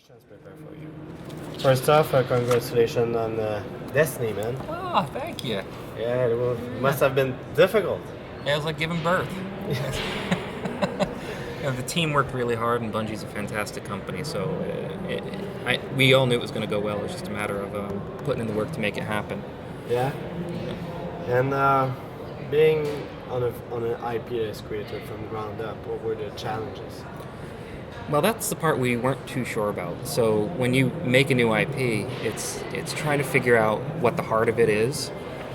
questions prepared for you. First off, congratulations on Destiny, man. Oh, thank you. Yeah, must have been difficult. Yeah, it was like giving birth. The team worked really hard, and Bungie's a fantastic company, so we all knew it was going to go well. It was just a matter of putting in the work to make it happen. Yeah. And being on an IP that's created from ground up, what were the challenges? Well, that's the part we weren't too sure about. So when you make a new IP, it's trying to figure out what the heart of it is,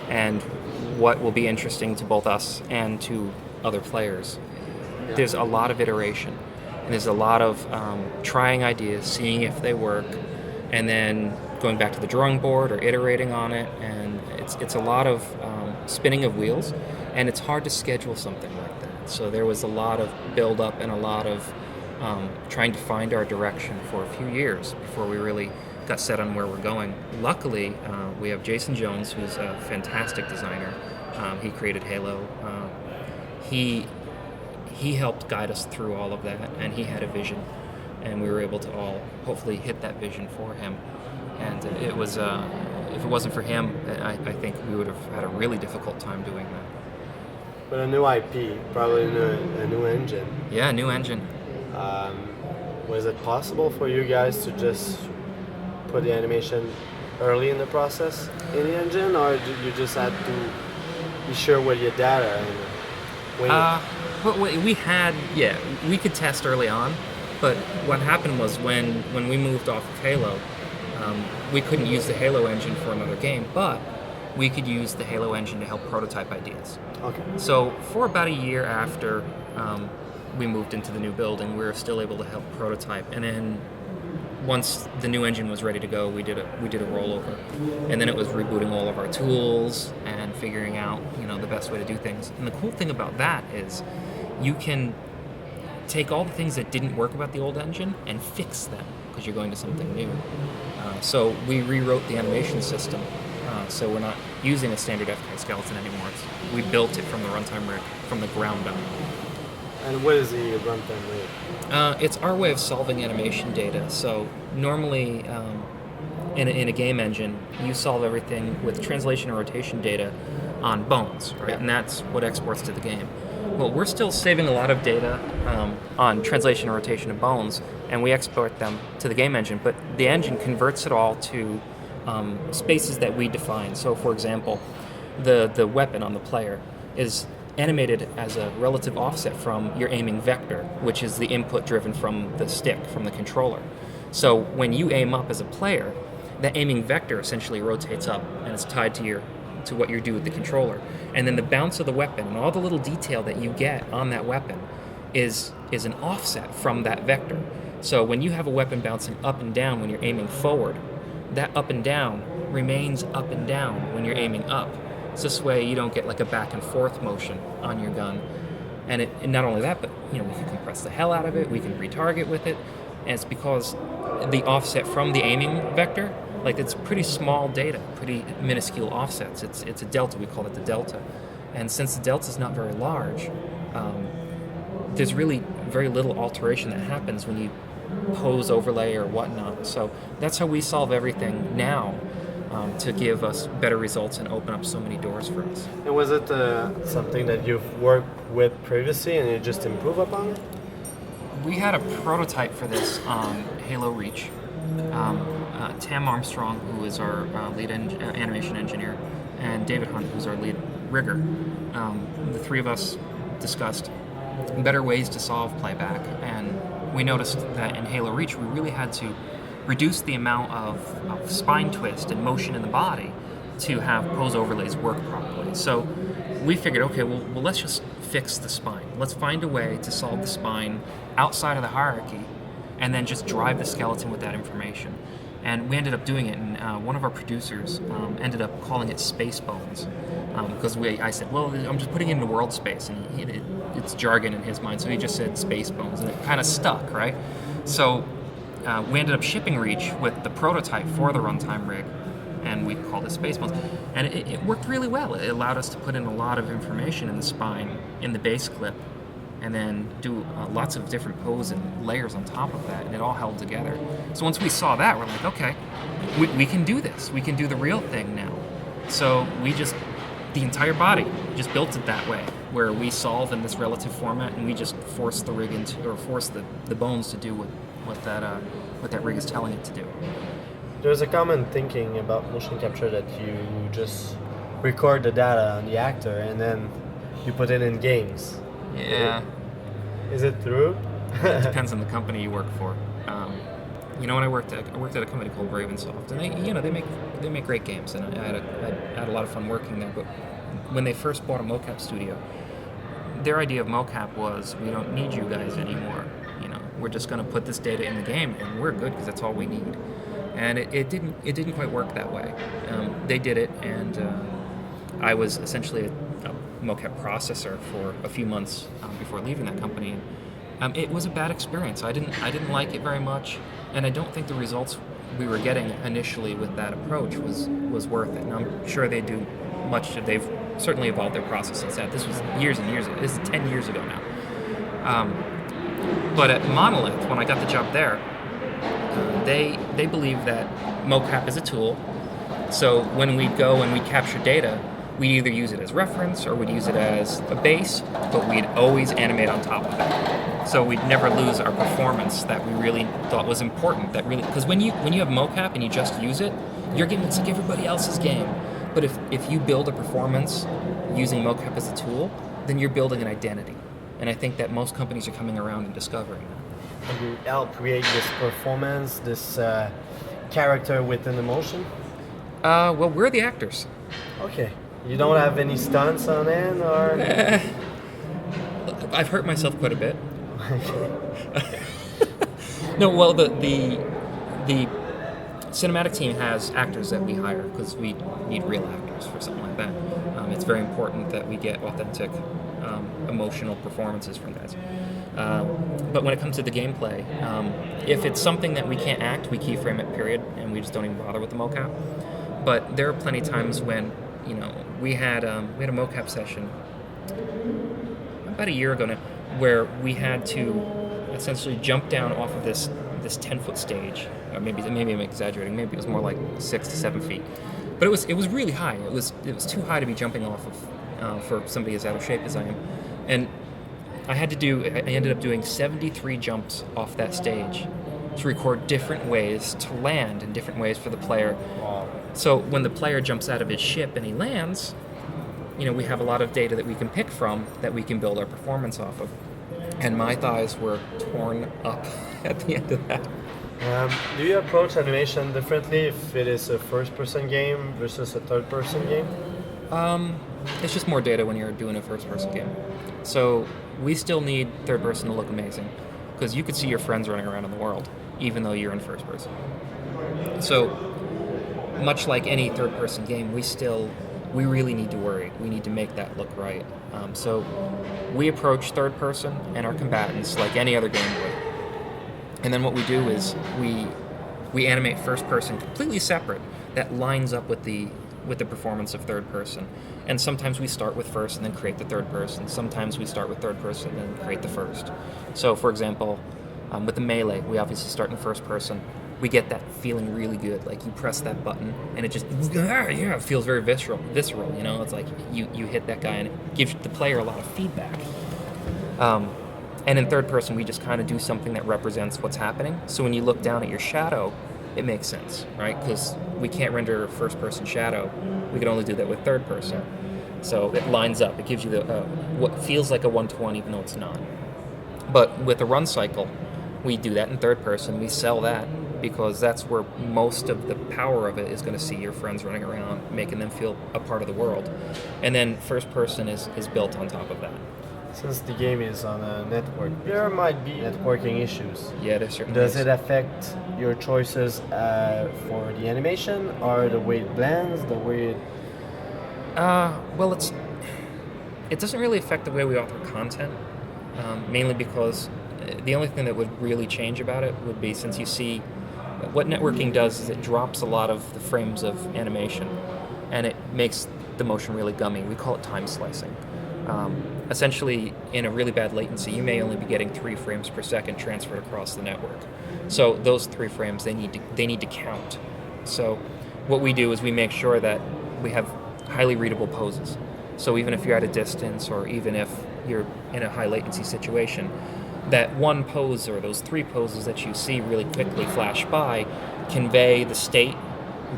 and what will be interesting to both us and to other players. Yeah. There's a lot of iteration, and there's a lot of trying ideas, seeing if they work, and then going back to the drawing board or iterating on it. And it's a lot of spinning of wheels, and it's hard to schedule something like that. So there was a lot of build-up and a lot of trying to find our direction for a few years before we really got set on where we're going. Luckily, we have Jason Jones, who's a fantastic designer. He created Halo. He helped guide us through all of that, and he had a vision, and we were able to all hopefully hit that vision for him. And it was, if it wasn't for him, I think we would have had a really difficult time doing that. But a new IP, probably a new engine. Yeah, a new engine. Was it possible for you guys to just put the animation early in the process in the engine, or did you just had to be sure with your data and wing it? We could test early on, but what happened was when we moved off of Halo, we couldn't use the Halo engine for another game, but we could use the Halo engine to help prototype ideas. Okay. So for about a year after we moved into the new building, we were still able to help prototype, and then once the new engine was ready to go, we did a rollover, and then it was rebooting all of our tools and figuring out the best way to do things. And the cool thing about that is you can take all the things that didn't work about the old engine and fix them because you're going to something new. So we rewrote the animation system, so we're not using a standard FK skeleton anymore. We built it from the runtime rig from the ground up. And what is the runtime rig? It's our way of solving animation data. So normally, in a game engine, you solve everything with translation and rotation data on bones, right? Yeah. And that's what exports to the game. Well, we're still saving a lot of data on translation and rotation of bones, and we export them to the game engine. But the engine converts it all to spaces that we define. So, for example, the weapon on the player is animated as a relative offset from your aiming vector, which is the input driven from the stick, from the controller. So when you aim up as a player, that aiming vector essentially rotates up and is tied to what you do with the controller. And then the bounce of the weapon and all the little detail that you get on that weapon is an offset from that vector. So when you have a weapon bouncing up and down when you're aiming forward, that up and down remains up and down when you're aiming up. So this way you don't get like a back and forth motion on your gun. And not only that, but we can compress the hell out of it, we can retarget with it, and it's because the offset from the aiming vector, like it's pretty small data, pretty minuscule offsets. It's a delta, we call it the delta. And since the delta is not very large, there's really very little alteration that happens when you pose overlay or whatnot. So that's how we solve everything now. To give us better results and open up so many doors for us. And was it something that you've worked with previously and you just improve upon it? We had a prototype for this on Halo Reach. Tam Armstrong, who is our lead animation engineer, and David Hunt, who's our lead rigger. The three of us discussed better ways to solve playback, and we noticed that in Halo Reach we really had to reduce the amount of spine twist and motion in the body to have pose overlays work properly. So we figured, okay, well let's just fix the spine. Let's find a way to solve the spine outside of the hierarchy and then just drive the skeleton with that information. And we ended up doing it, and one of our producers ended up calling it Space Bones because I said, well, I'm just putting it into world space, and it's jargon in his mind, so he just said Space Bones, and it kind of stuck, right? So we ended up shipping Reach with the prototype for the runtime rig, and we called it Space Bones. And it worked really well. It allowed us to put in a lot of information in the spine, in the base clip, and then do lots of different pose and layers on top of that, and it all held together. So once we saw that, we're like, okay, we can do this. We can do the real thing now. So we just, the entire body, just built it that way, where we solve in this relative format, and we just force the rig into, or force the bones to do what that rig is telling it to do. There's a common thinking about motion capture that you just record the data on the actor and then you put it in games. Yeah. Is it true? It depends on the company you work for. When I worked at a company called Ravensoft, and they make great games, and I had a lot of fun working there. But when they first bought a mocap studio, their idea of mocap was, we don't need you guys anymore. We're just going to put this data in the game, and we're good because that's all we need. And it didn't quite work that way. They did it, and I was essentially a mocap processor for a few months before leaving that company. It was a bad experience. I didn't like it very much, and I don't think the results we were getting initially with that approach was worth it. And I'm sure they do much. They've certainly evolved their process since that. This was years and years ago. This is 10 years ago now. But at Monolith, when I got the job there, they believe that mocap is a tool. So when we go and we capture data, we'd either use it as reference or we'd use it as a base, but we'd always animate on top of it. So we'd never lose our performance that we really thought was important. Because when you have mocap and you just use it, your game looks like everybody else's game. But if you build a performance using mocap as a tool, then you're building an identity. And I think that most companies are coming around and discovering that. And you help create this performance, this character within the motion? Well, we're the actors. Okay. You don't have any stunts on it, or? I've hurt myself quite a bit. No, well, the cinematic team has actors that we hire because we need real actors for something like that. It's very important that we get authentic, emotional performances from guys. But when it comes to the gameplay, if it's something that we can't act, we keyframe it, period, and we just don't even bother with the mocap. But there are plenty of times when, we had a mocap session about a year ago now, where we had to essentially jump down off of this 10-foot stage. Maybe I'm exaggerating. Maybe it was more like 6 to 7 feet. But it was really high. It was too high to be jumping off of for somebody as out of shape as I am. And I ended up doing 73 jumps off that stage to record different ways to land and different ways for the player. Wow. So when the player jumps out of his ship and he lands, we have a lot of data that we can pick from that we can build our performance off of. And my thighs were torn up at the end of that. Do you approach animation differently if it is a first-person game versus a third-person game? It's just more data when you're doing a first-person game. So we still need third-person to look amazing, because you could see your friends running around in the world, even though you're in first-person. So much like any third-person game, we really need to worry. We need to make that look right. So we approach third-person and our combatants like any other game would. And then what we do is we animate first-person completely separate that lines up with the performance of third-person. And sometimes we start with first and then create the third person. Sometimes we start with third person and then create the first. So for example, with the melee, we obviously start in first person. We get that feeling really good. Like you press that button and it just, it feels very visceral. It's like you hit that guy and it gives the player a lot of feedback. And in third person, we just kind of do something that represents what's happening. So when you look down at your shadow, it makes sense, right? Because we can't render a first-person shadow. We can only do that with third person. So it lines up. It gives you what feels like a one-to-one, even though it's not. But with the run cycle, we do that in third person. We sell that because that's where most of the power of it is going to see your friends running around, making them feel a part of the world. And then first person is built on top of that. Since the game is on a network, there might be networking issues. Yeah, there certainly Does is. it affect your choices for the animation, or the way it blends, the way it... Well, it doesn't really affect the way we author content, mainly because the only thing that would really change about it would be, since you see, what networking does is it drops a lot of the frames of animation, and it makes the motion really gummy. We call it time slicing. essentially, in a really bad latency, you may only be getting 3 frames per second transferred across the network. So those 3 frames, they need to count. So what we do is we make sure that we have highly readable poses. So even if you're at a distance, or even if you're in a high latency situation, that one pose or those 3 poses that you see really quickly flash by convey the state,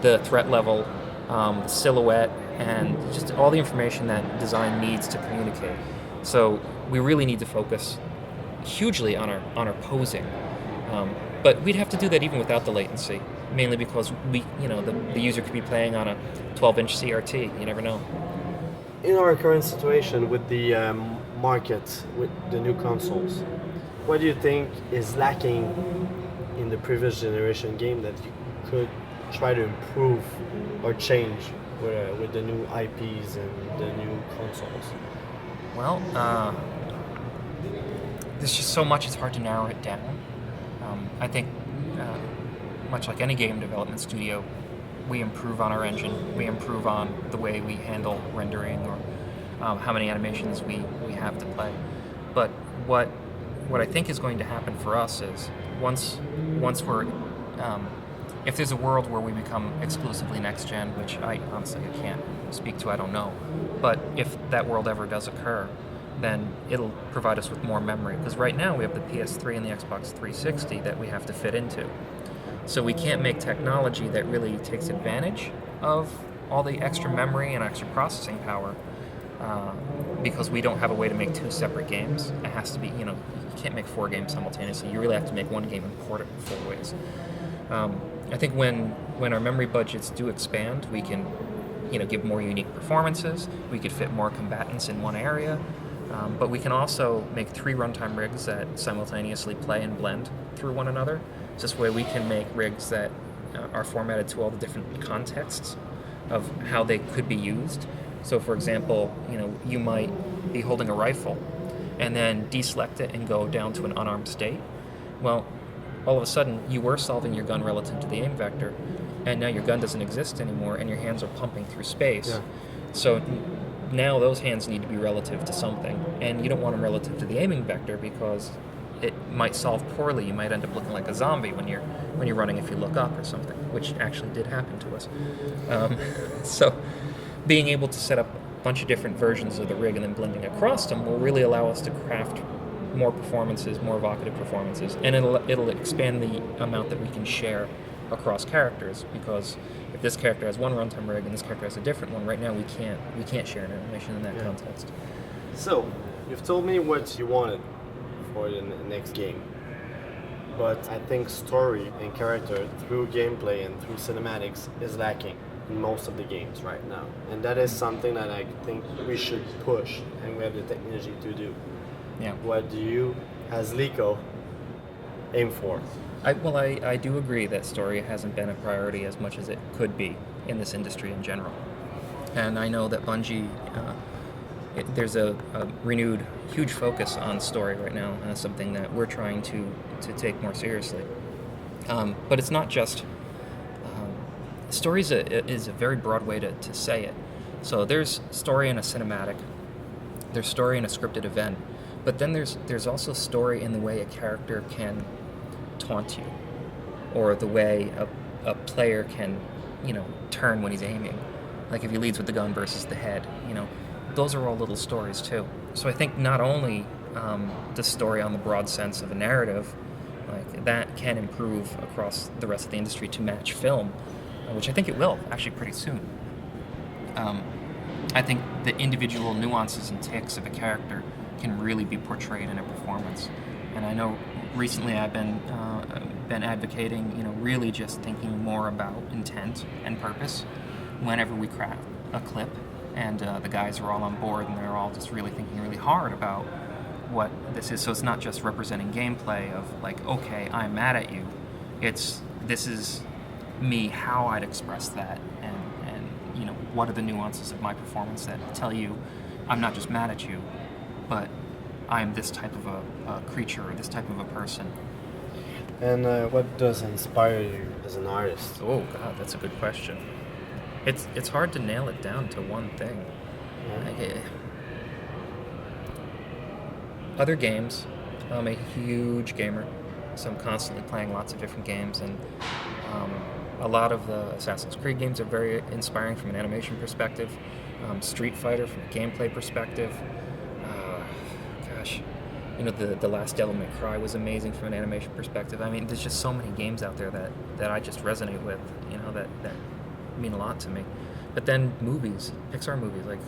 the threat level, the silhouette, and just all the information that design needs to communicate. So we really need to focus hugely on our posing. But we'd have to do that even without the latency, mainly because the user could be playing on a 12-inch CRT. You never know. In our current situation with the market, with the new consoles, what do you think is lacking in the previous generation game that you could try to improve or change with the new IPs and the new consoles? Well, there's just so much, it's hard to narrow it down. I think, much like any game development studio, we improve on our engine, we improve on the way we handle rendering, or how many animations we have to play. But what I think is going to happen for us is once we're if there's a world where we become exclusively next gen, which I honestly can't speak to, I don't know, but if that world ever does occur, then it'll provide us with more memory, because right now we have the PS3 and the Xbox 360 that we have to fit into. So we can't make technology that really takes advantage of all the extra memory and extra processing power, because we don't have a way to make 2 separate games. It has to be, you can't make 4 games simultaneously. You really have to make 1 game and port it in 4 ways. I think when our memory budgets do expand, we can, give more unique performances. We could fit more combatants in one area, but we can also make 3 runtime rigs that simultaneously play and blend through one another. This way we can make rigs that are formatted to all the different contexts of how they could be used. So for example, you might be holding a rifle and then deselect it and go down to an unarmed state. Well, all of a sudden you were solving your gun relative to the aim vector, and now your gun doesn't exist anymore and your hands are pumping through space. Yeah. So now those hands need to be relative to something, and you don't want them relative to the aiming vector because it might solve poorly. You might end up looking like a zombie when you're running if you look up or something, which actually did happen to us. So being able to set up a bunch of different versions of the rig and then blending across them will really allow us to craft more performances, more evocative performances, and it'll expand the amount that we can share across characters, because if this character has one runtime rig and this character has a different one, right now we can't share an animation in that context. So, you've told me what you wanted for the next game, but I think story and character through gameplay and through cinematics is lacking in most of the games right now, and that is something that I think we should push, and we have the technology to do. Yeah. What do you, as Lico, aim for? I do agree that story hasn't been a priority as much as it could be in this industry in general. And I know that Bungie, there's a renewed huge focus on story right now, and that's something that we're trying to take more seriously. But it's not just... story is a very broad way to say it. So there's story in a cinematic, there's story in a scripted event, but then there's also story in the way a character can taunt you, or the way a player can, turn when he's aiming. Like if he leads with the gun versus the head, those are all little stories too. So I think not only the story on the broad sense of a narrative, like that can improve across the rest of the industry to match film, which I think it will actually pretty soon. I think the individual nuances and ticks of a character can really be portrayed in a performance. And I know recently I've been advocating, really just thinking more about intent and purpose whenever we craft a clip, and the guys are all on board and they're all just really thinking really hard about what this is. So it's not just representing gameplay of like, okay, I'm mad at you. This is me, how I'd express that, and what are the nuances of my performance that tell you I'm not just mad at you, but I'm this type of a creature or this type of a person. And what does inspire you as an artist? Oh God, that's a good question. It's hard to nail it down to one thing. Yeah. Other games, I'm a huge gamer, so I'm constantly playing lots of different games, and a lot of the Assassin's Creed games are very inspiring from an animation perspective. Street Fighter from a gameplay perspective. Gosh, the last Devil May Cry was amazing from an animation perspective. I mean, there's just so many games out there that I just resonate with, that mean a lot to me. But then movies, Pixar movies, like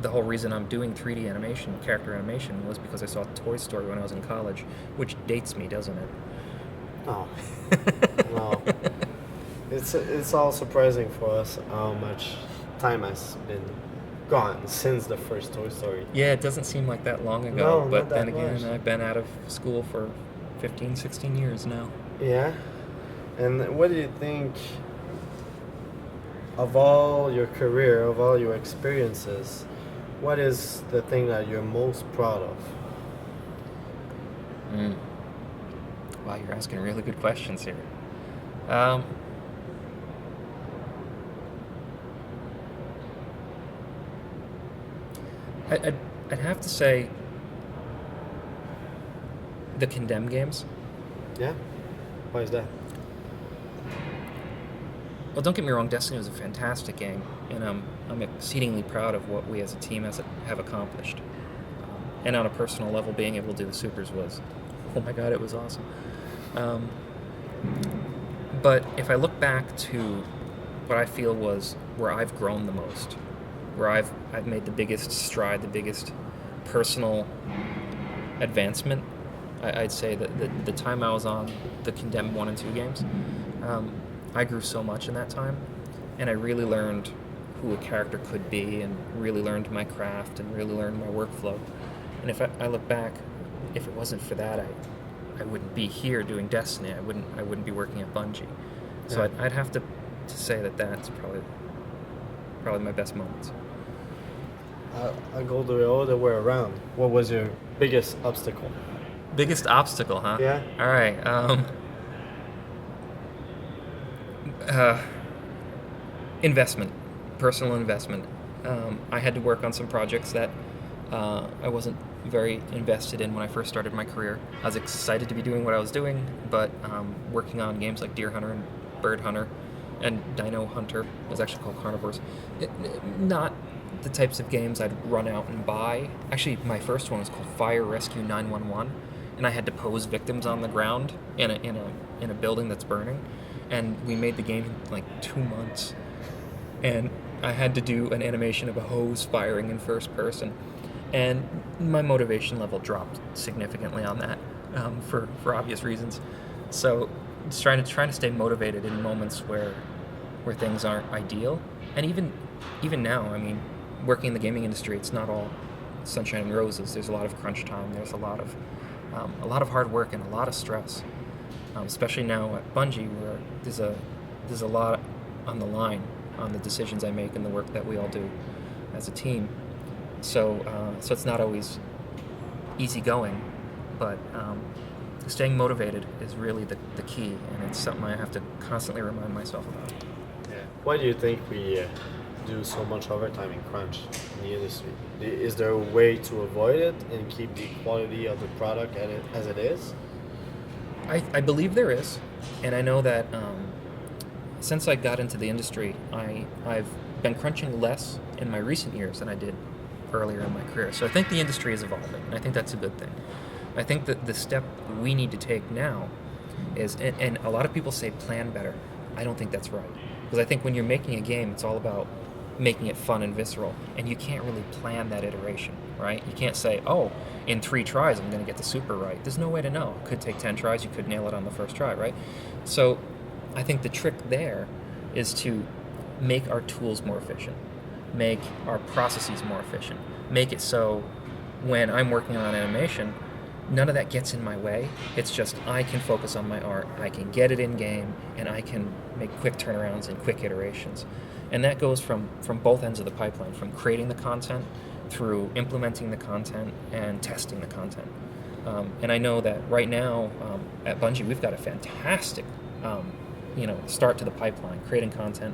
the whole reason I'm doing 3D animation, character animation, was because I saw Toy Story when I was in college, which dates me, doesn't it? Oh, no. It's all surprising for us how much time has been gone since the first Toy Story. Yeah, it doesn't seem like that long ago, No, but not that then again, much. I've been out of school for 15, 16 years now. Yeah. And what do you think of all your career, of all your experiences? What is the thing that you're most proud of? Wow, you're asking really good questions here. I'd have to say the Condemned games. Yeah? Why is that? Well, don't get me wrong, Destiny was a fantastic game, and I'm exceedingly proud of what we as a team have accomplished. And on a personal level, being able to do the supers was, oh my god, it was awesome. But if I look back to what I feel was where I've grown the most, where I've made the biggest stride, the biggest personal advancement, I'd say that the time I was on the Condemned 1 and 2 games, I grew so much in that time, and I really learned who a character could be, and really learned my craft, and really learned my workflow. And if I look back, if it wasn't for that, I wouldn't be here doing Destiny. I wouldn't be working at Bungie. So Yeah. I'd have to say that's probably my best moments. I'll go the other way around. What was your biggest obstacle? Biggest obstacle, huh? Yeah. All right. Investment, personal investment. I had to work on some projects that I wasn't very invested in when I first started my career. I was excited to be doing what I was doing, but working on games like Deer Hunter and Bird Hunter and Dino Hunter, it was actually called Carnivores, not the types of games I'd run out and buy. Actually, my first one was called Fire Rescue 911, and I had to pose victims on the ground in a building that's burning, and we made the game in like 2 months, and I had to do an animation of a hose firing in first person, and my motivation level dropped significantly on that for obvious reasons. So just trying to stay motivated in moments where things aren't ideal, and even now, I mean, working in the gaming industry, it's not all sunshine and roses. There's a lot of crunch time. There's a lot of hard work and a lot of stress, especially now at Bungie, where there's a lot on the line on the decisions I make and the work that we all do as a team. So it's not always easy going, but staying motivated is really the key, and it's something I have to constantly remind myself about. Yeah. Why do you think we do so much overtime and crunch in the industry? Is there a way to avoid it and keep the quality of the product as it is? I believe there is, and I know that since I got into the industry, I've been crunching less in my recent years than I did earlier in my career. So I think the industry is evolving, and I think that's a good thing. I think that the step we need to take now is, and a lot of people say plan better. I don't think that's right. Because I think when you're making a game, it's all about making it fun and visceral, and you can't really plan that iteration, right? You can't say, oh, in 3 tries I'm going to get the super right. There's no way to know. It could take 10 tries, you could nail it on the first try, right? So I think the trick there is to make our tools more efficient, make our processes more efficient, make it so when I'm working on animation, none of that gets in my way. It's just I can focus on my art, I can get it in game, and I can make quick turnarounds and quick iterations. And that goes from both ends of the pipeline, from creating the content through implementing the content and testing the content. And I know that right now at Bungie, we've got a fantastic start to the pipeline, creating content.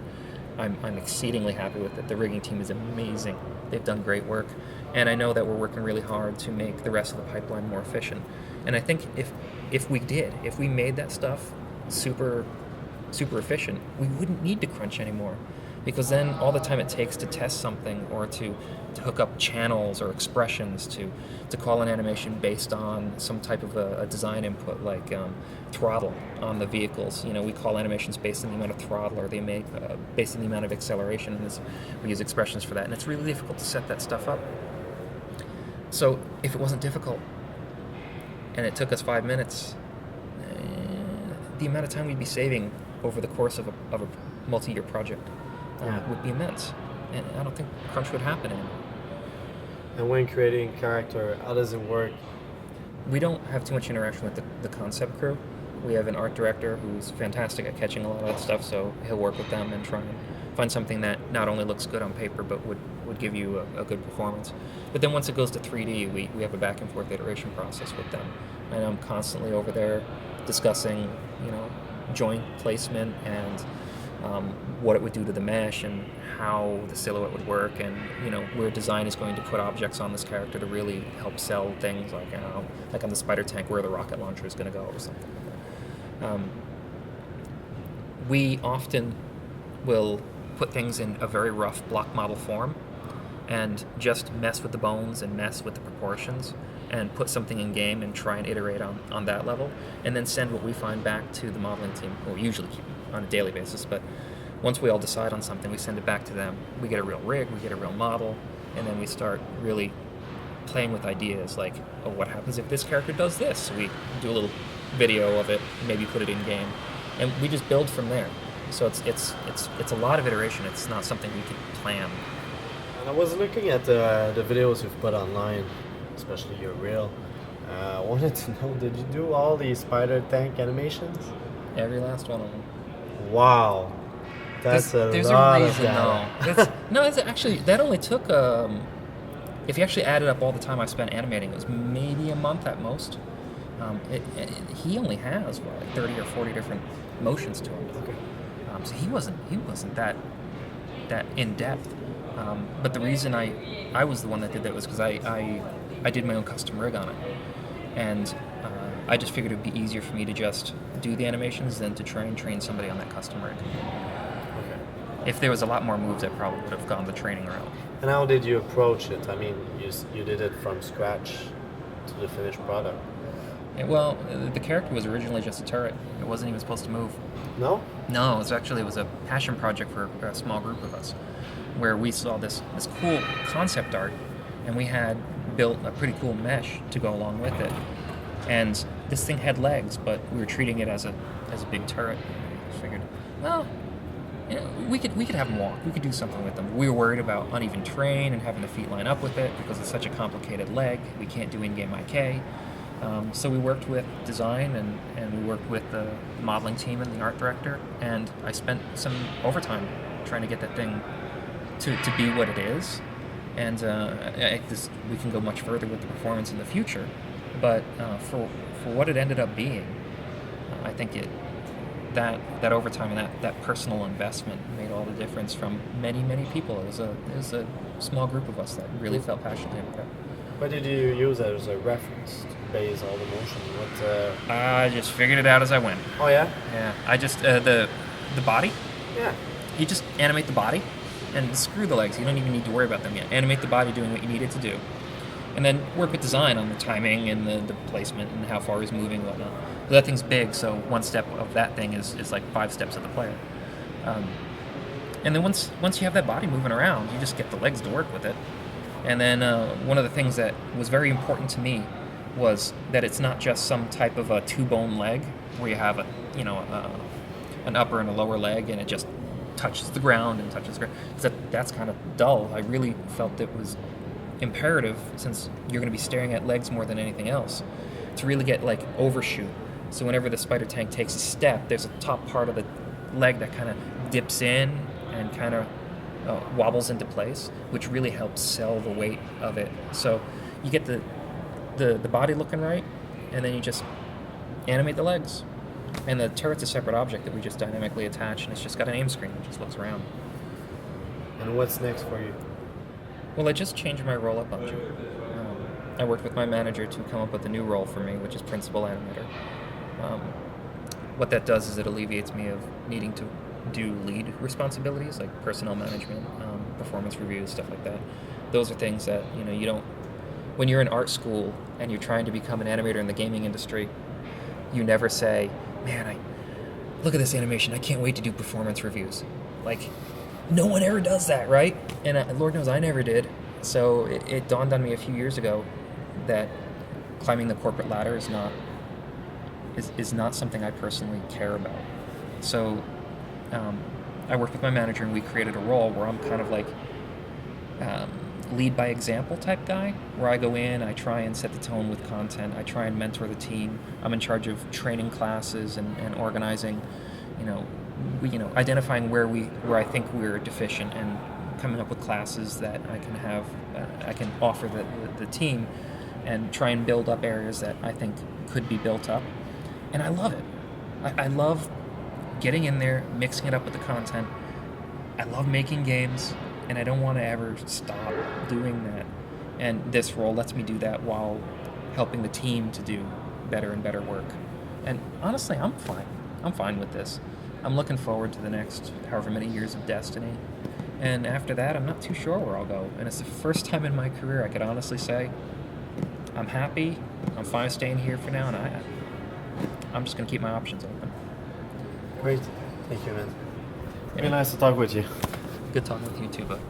I'm exceedingly happy with it. The rigging team is amazing. They've done great work. and I know that we're working really hard to make the rest of the pipeline more efficient. And I think if we made that stuff super efficient, we wouldn't need to crunch anymore, because then all the time it takes to test something or to hook up channels or expressions to call an animation based on some type of a design input, like throttle on the vehicles. We call animations based on the amount of throttle, or they make based on the amount of acceleration, and we use expressions for that, and it's really difficult to set that stuff up. So if it wasn't difficult and it took us 5 minutes, the amount of time we'd be saving over the course of a multi-year project would be immense, and I don't think crunch would happen anymore. And when creating character, how does it work? We don't have too much interaction with the concept crew. We have an art director who's fantastic at catching a lot of that stuff, so he'll work with them and try and find something that not only looks good on paper but would give you a good performance. But then once it goes to 3D, we have a back and forth iteration process with them, and I'm constantly over there discussing joint placement and what it would do to the mesh and how the silhouette would work, and where design is going to put objects on this character to really help sell things, like like on the spider tank where the rocket launcher is going to go or something like that. We often will put things in a very rough block model form and just mess with the bones and mess with the proportions and put something in game and try and iterate on that level, and then send what we find back to the modeling team. Well, we usually keep on a daily basis, but once we all decide on something, we send it back to them. We get a real rig, we get a real model, and then we start really playing with ideas like, oh, what happens if this character does this? So we do a little video of it, maybe put it in game, and we just build from there. So it's a lot of iteration. It's not something we can plan. And I was looking at the videos you've put online, especially your reel. I wanted to know, did you do all these spider tank animations? Every last one of them. Wow, that's there's a lot a reason, of data. No, it's actually, that only took, if you actually added up all the time I spent animating, it was maybe a month at most. He only has like 30 or 40 different motions to him. Okay. So he wasn't that in depth. But the reason I was the one that did that was because I did my own custom rig on it, and I just figured it would be easier for me to just do the animations than to try and train somebody on that custom rig. Okay. If there was a lot more moves, I probably would have gone the training route. And how did you approach it? I mean, you did it from scratch to the finished product. Well, the character was originally just a turret. It wasn't even supposed to move. No? No, it was a passion project for a small group of us, where we saw this cool concept art, and we had built a pretty cool mesh to go along with it. And this thing had legs, but we were treating it as a big turret. We figured, well, we could have them walk. We could do something with them. We were worried about uneven terrain and having the feet line up with it because it's such a complicated leg. We can't do in-game IK. So we worked with design and we worked with the modeling team and the art director, and I spent some overtime trying to get that thing to be what it is. And we can go much further with the performance in the future, but for what it ended up being, I think that overtime and that personal investment made all the difference from many people. It was a small group of us that really felt passionately about it. What did you use as a reference to base all the motion? What? I just figured it out as I went. Oh yeah. Yeah. I just the body. Yeah. You just animate the body, and screw the legs. You don't even need to worry about them yet. Animate the body doing what you need it to do, and then work with design on the timing and the placement and how far he's moving and whatnot. But that thing's big, so one step of that thing is like 5 steps of the player. And then once you have that body moving around, you just get the legs to work with it. And then one of the things that was very important to me was that it's not just some type of a 2-bone leg where you have an upper and a lower leg and it just touches the ground and touches the ground. That's kind of dull. I really felt it was imperative, since you're going to be staring at legs more than anything else, to really get like overshoot. So whenever the spider tank takes a step, there's a top part of the leg that kind of dips in and kind of wobbles into place, which really helps sell the weight of it. So you get the body looking right, and then you just animate the legs. And the turret's a separate object that we just dynamically attach, and it's just got an aim screen that just looks around. And what's next for you? Well, I just changed my role at Bungie. I worked with my manager to come up with a new role for me, which is principal animator. What that does is it alleviates me of needing to do lead responsibilities like personnel management, performance reviews, stuff like that. Those are things that you don't. When you're in art school and you're trying to become an animator in the gaming industry, you never say, "Man, look at this animation. I can't wait to do performance reviews." Like, no one ever does that, right? And Lord knows I never did. So it dawned on me a few years ago that climbing the corporate ladder is not something I personally care about. So I worked with my manager and we created a role where I'm kind of like lead by example type guy, where I go in, I try and set the tone with content, I try and mentor the team. I'm in charge of training classes and organizing, identifying where I think we're deficient and coming up with classes that I can offer the team and try and build up areas that I think could be built up. And I love it. I love getting in there, mixing it up with the content. I love making games, and I don't want to ever stop doing that. And this role lets me do that while helping the team to do better and better work. And honestly, I'm fine. I'm fine with this. I'm looking forward to the next however many years of Destiny. And after that, I'm not too sure where I'll go. And it's the first time in my career I could honestly say, I'm happy, I'm fine staying here for now, and I'm just going to keep my options open. Great. Thank you, man. Very nice to talk with you. Good talking with you too, bud.